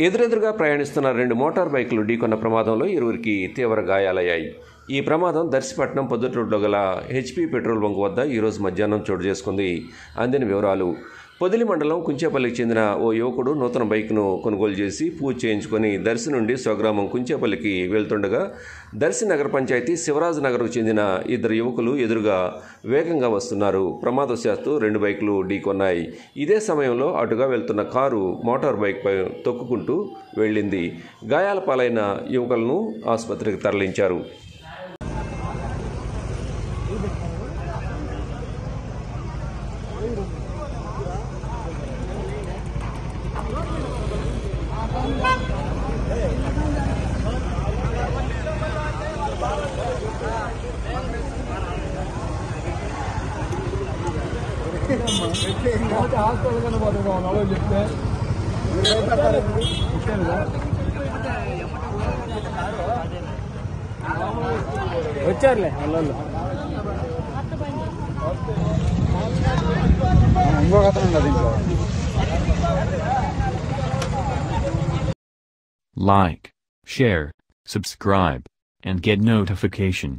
ఎదురెదురుగా ప్రయాణిస్తున్న 2 మోటార్ బైకులు ఢీకొన్న ప్రమాదంలో ఇరువురికి తీవ్ర గాయాలయ్యాయి. ఈ ప్రమాదం దర్శిపట్నం పొద్దుటూరులో గల హెచ్పీ పెట్రోల్ బంక్ వద్ద ఈరోజు మధ్యాహ్నం చోటు చేసుకుంది. అందిన వివరాలు: పొదిలి మండలం కుంచేపల్లికి చెందిన ఓ యువకుడు నూతన బైక్ను కొనుగోలు చేసి పూజ చేయించుకొని దర్శి నుండి స్వగ్రామం కుంచేపల్లికి వెళ్తుండగా దర్శి నగర పంచాయతీ శివరాజు నగర్కు చెందిన 2 యువకులు ఎదురుగా వేగంగా వస్తున్నారు. ప్రమాదవశాత్తు 2 బైకులు ఢీకొన్నాయి. ఇదే సమయంలో అటుగా వెళ్తున్న కారు మోటార్ బైక్పై తొక్కుకుంటూ వెళ్ళింది. గాయాల పాలైన యువకులను ఆసుపత్రికి తరలించారు. వచ్చారులే ఇంకొక అతను ఉండదు ఇంట్లో. Like, share, subscribe, and get notification.